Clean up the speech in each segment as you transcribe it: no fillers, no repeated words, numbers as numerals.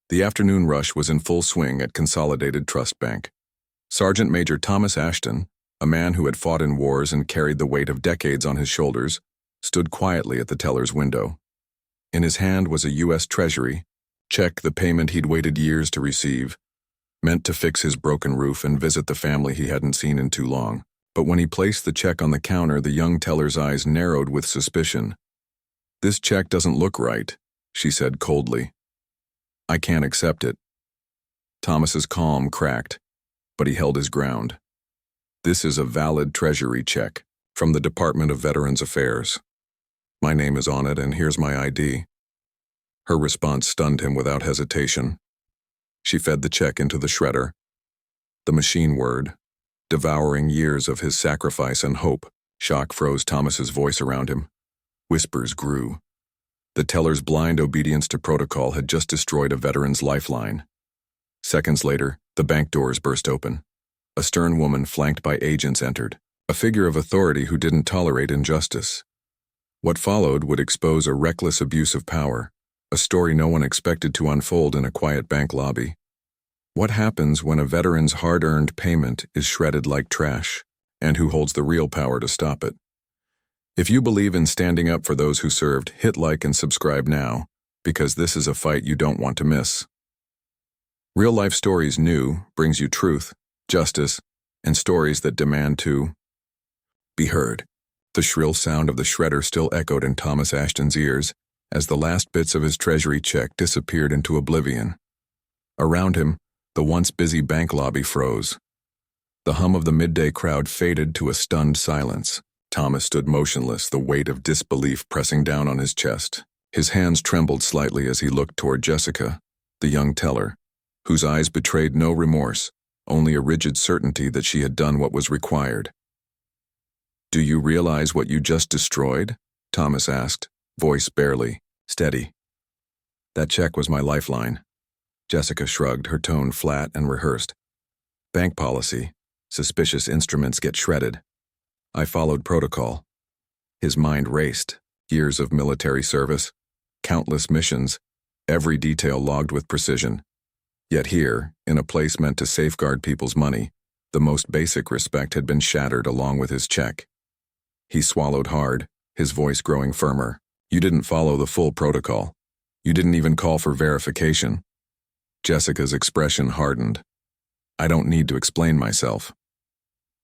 The afternoon rush was in full swing at Consolidated Trust Bank. Sergeant Major Thomas Ashton, a man who had fought in wars and carried the weight of decades on his shoulders, stood quietly at the teller's window. In his hand was a U.S. Treasury check, the payment he'd waited years to receive, meant to fix his broken roof and visit the family he hadn't seen in too long. But when he placed the check on the counter, the young teller's eyes narrowed with suspicion. "This check doesn't look right," she said coldly. "I can't accept it." Thomas's calm cracked, but he held his ground. "This is a valid Treasury check from the Department of Veterans Affairs. My name is on it, and here's my ID." Her response stunned him without hesitation. She fed the check into the shredder. The machine whirred, devouring years of his sacrifice and hope. Shock froze Thomas's voice around him. Whispers grew. The teller's blind obedience to protocol had just destroyed a veteran's lifeline. Seconds later, the bank doors burst open. A stern woman flanked by agents entered, a figure of authority who didn't tolerate injustice. What followed would expose a reckless abuse of power, a story no one expected to unfold in a quiet bank lobby. What happens when a veteran's hard-earned payment is shredded like trash, and who holds the real power to stop it? If you believe in standing up for those who served, hit like and subscribe now, because this is a fight you don't want to miss. Real Life Stories New brings you truth, justice, and stories that demand to be heard. The shrill sound of the shredder still echoed in Thomas Ashton's ears as the last bits of his Treasury check disappeared into oblivion. Around him, the once busy bank lobby froze. The hum of the midday crowd faded to a stunned silence. Thomas stood motionless, the weight of disbelief pressing down on his chest. His hands trembled slightly as he looked toward Jessica, the young teller, whose eyes betrayed no remorse, only a rigid certainty that she had done what was required. "Do you realize what you just destroyed?" Thomas asked, voice barely steady. "That check was my lifeline." Jessica shrugged, her tone flat and rehearsed. "Bank policy. Suspicious instruments get shredded. I followed protocol." His mind raced. Years of military service, countless missions, every detail logged with precision. Yet here, in a place meant to safeguard people's money, the most basic respect had been shattered along with his check. He swallowed hard, his voice growing firmer. "You didn't follow the full protocol. You didn't even call for verification." Jessica's expression hardened. "I don't need to explain myself."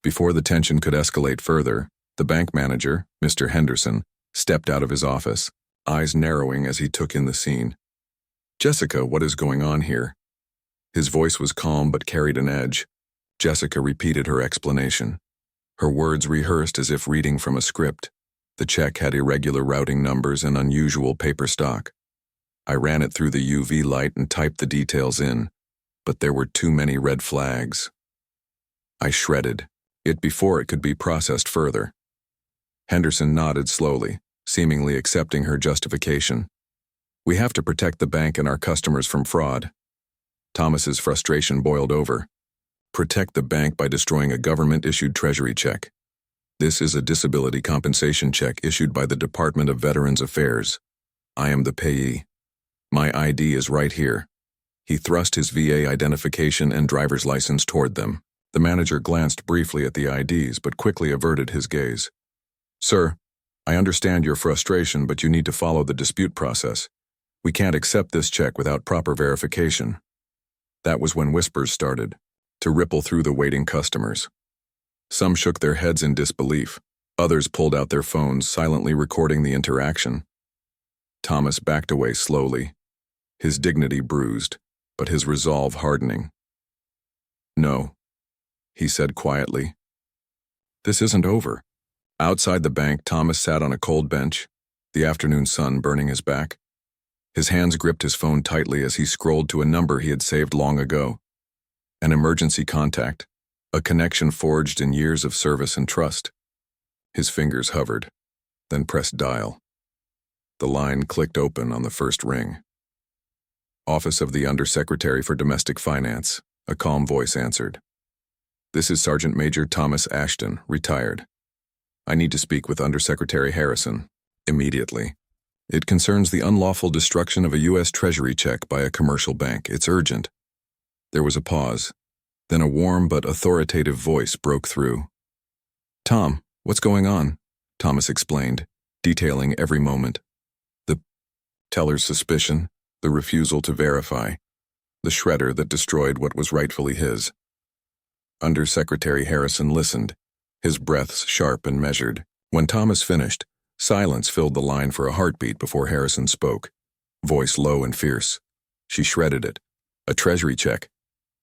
Before the tension could escalate further, the bank manager, Mr. Henderson, stepped out of his office, eyes narrowing as he took in the scene. "Jessica, what is going on here?" His voice was calm but carried an edge. Jessica repeated her explanation. Her words rehearsed as if reading from a script. The check had irregular routing numbers and unusual paper stock. "I ran it through the UV light and typed the details in, but there were too many red flags. I shredded it before it could be processed further." Henderson nodded slowly, seemingly accepting her justification. "We have to protect the bank and our customers from fraud." Thomas's frustration boiled over. Protect the bank by destroying a government-issued Treasury check. This is a disability compensation check issued by the Department of Veterans Affairs. I am the payee. My ID is right here. He thrust his VA identification and driver's license toward them. The manager glanced briefly at the IDs but quickly averted his gaze. "Sir, I understand your frustration, but you need to follow the dispute process. We can't accept this check without proper verification." That was when whispers started to ripple through the waiting customers. Some shook their heads in disbelief. Others pulled out their phones, silently recording the interaction. Thomas backed away slowly, his dignity bruised, but his resolve hardening. "No," he said quietly. "This isn't over." Outside the bank, Thomas sat on a cold bench, the afternoon sun burning his back. His hands gripped his phone tightly as he scrolled to a number he had saved long ago. An emergency contact, a connection forged in years of service and trust. His fingers hovered, then pressed dial. The line clicked open on the first ring. "Office of the Undersecretary for Domestic Finance," a calm voice answered. "This is Sergeant Major Thomas Ashton, retired. I need to speak with Undersecretary Harrison, immediately." It concerns the unlawful destruction of a U.S. Treasury check by a commercial bank. It's urgent." There was a pause. Then a warm but authoritative voice broke through. "Tom, what's going on?" Thomas explained, detailing every moment. The teller's suspicion, the refusal to verify, the shredder that destroyed what was rightfully his. Undersecretary Harrison listened, his breaths sharp and measured. When Thomas finished, silence filled the line for a heartbeat before Harrison spoke, voice low and fierce. "She shredded it. A treasury check.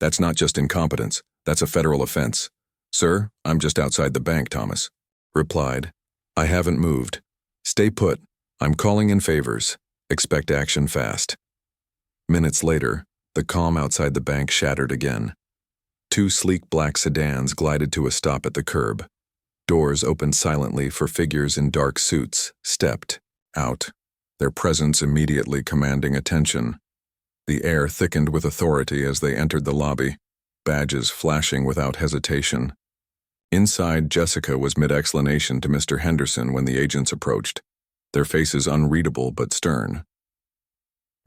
That's not just incompetence, that's a federal offense." "Sir, I'm just outside the bank," Thomas replied. "I haven't moved. Stay put. I'm calling in favors. Expect action fast." Minutes later, the calm outside the bank shattered again. Two sleek black sedans glided to a stop at the curb. Doors opened silently for figures in dark suits, stepped out, their presence immediately commanding attention. The air thickened with authority as they entered the lobby, badges flashing without hesitation. Inside, Jessica was mid-explanation to Mr. Henderson when the agents approached, their faces unreadable but stern.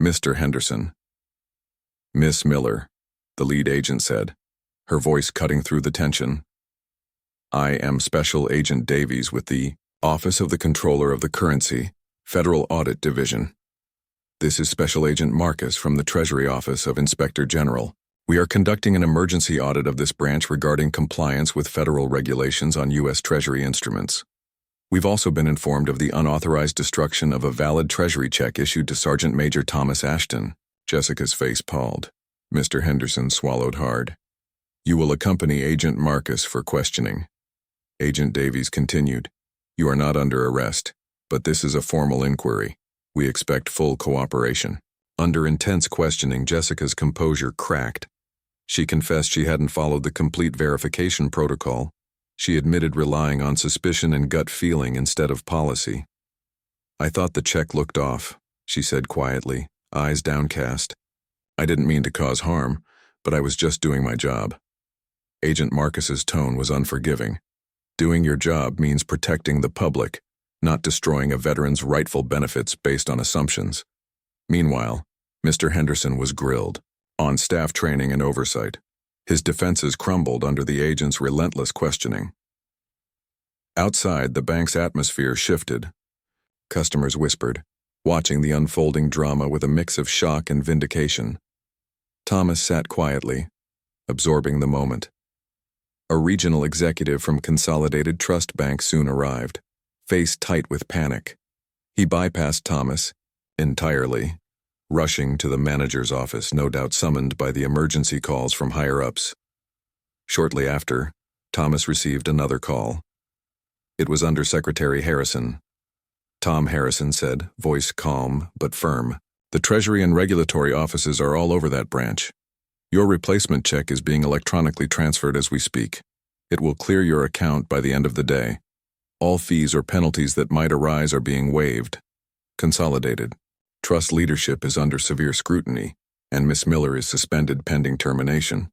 "Mr. Henderson." "Miss Miller," the lead agent said, her voice cutting through the tension. "I am Special Agent Davies with the Office of the Comptroller of the Currency, Federal Audit Division. This is Special Agent Marcus from the Treasury Office of Inspector General. We are conducting an emergency audit of this branch regarding compliance with federal regulations on U.S. Treasury instruments. We've also been informed of the unauthorized destruction of a valid Treasury check issued to Sergeant Major Thomas Ashton." Jessica's face palled. Mr. Henderson swallowed hard. "You will accompany Agent Marcus for questioning." Agent Davies continued. "You are not under arrest, but this is a formal inquiry. We expect full cooperation." Under intense questioning, Jessica's composure cracked. She confessed she hadn't followed the complete verification protocol. She admitted relying on suspicion and gut feeling instead of policy. "I thought the check looked off," she said quietly, eyes downcast. "I didn't mean to cause harm, but I was just doing my job." Agent Marcus's tone was unforgiving. Doing your job means protecting the public, not destroying a veteran's rightful benefits based on assumptions. Meanwhile, Mr. Henderson was grilled, on staff training and oversight. His defenses crumbled under the agent's relentless questioning. Outside, the bank's atmosphere shifted. Customers whispered, watching the unfolding drama with a mix of shock and vindication. Thomas sat quietly, absorbing the moment. A regional executive from Consolidated Trust Bank soon arrived, face tight with panic. He bypassed Thomas entirely, rushing to the manager's office, no doubt summoned by the emergency calls from higher-ups. Shortly after, Thomas received another call. It was Undersecretary Harrison. Tom Harrison said, voice calm but firm. "The Treasury and Regulatory offices are all over that branch. Your replacement check is being electronically transferred as we speak. It will clear your account by the end of the day. All fees or penalties that might arise are being waived. Consolidated. Trust leadership is under severe scrutiny, and Miss Miller is suspended pending termination.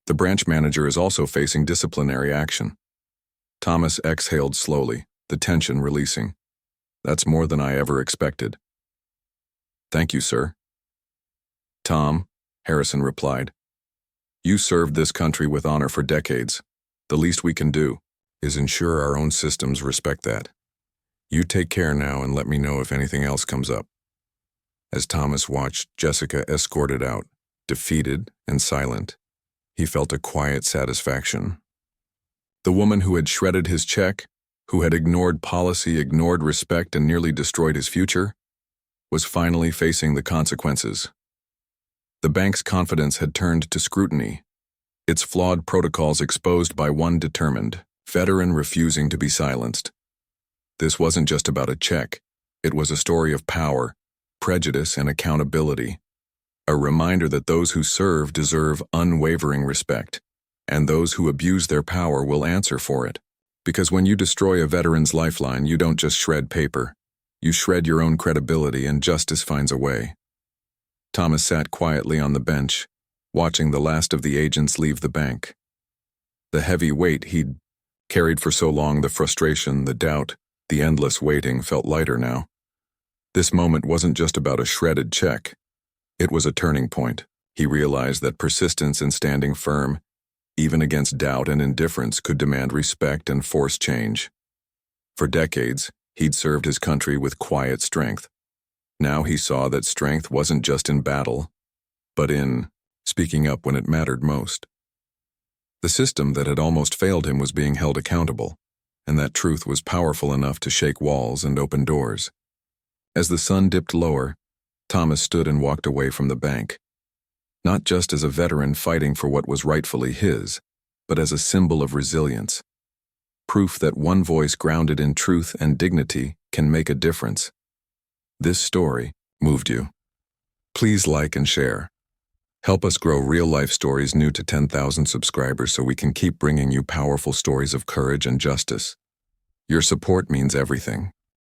The branch manager is also facing disciplinary action." Thomas exhaled slowly, the tension releasing. "That's more than I ever expected." "Thank you, sir." "Tom," Harrison replied, "you served this country with honor for decades. The least we can do is ensure our own systems respect that. You take care now and let me know if anything else comes up." As Thomas watched Jessica escorted out, defeated and silent, he felt a quiet satisfaction. The woman who had shredded his check, who had ignored policy, ignored respect, and nearly destroyed his future, was finally facing the consequences. The bank's confidence had turned to scrutiny, its flawed protocols exposed by one determined veteran refusing to be silenced. This wasn't just about a check. It was a story of power, prejudice, and accountability. A reminder that those who serve deserve unwavering respect, and those who abuse their power will answer for it. Because when you destroy a veteran's lifeline, you don't just shred paper. You shred your own credibility, and justice finds a way. Thomas sat quietly on the bench, watching the last of the agents leave the bank. The heavy weight he'd carried for so long, the frustration, the doubt, the endless waiting, felt lighter now. This moment wasn't just about a shredded check. It was a turning point. He realized that persistence and standing firm, even against doubt and indifference, could demand respect and force change. For decades, he'd served his country with quiet strength. Now he saw that strength wasn't just in battle, but in speaking up when it mattered most. The system that had almost failed him was being held accountable, and that truth was powerful enough to shake walls and open doors. As the sun dipped lower, Thomas stood and walked away from the bank. Not just as a veteran fighting for what was rightfully his, but as a symbol of resilience. Proof that one voice grounded in truth and dignity can make a difference. This story moved you. Please like and share. Help us grow real-life stories new to 10,000 subscribers so we can keep bringing you powerful stories of courage and justice. Your support means everything.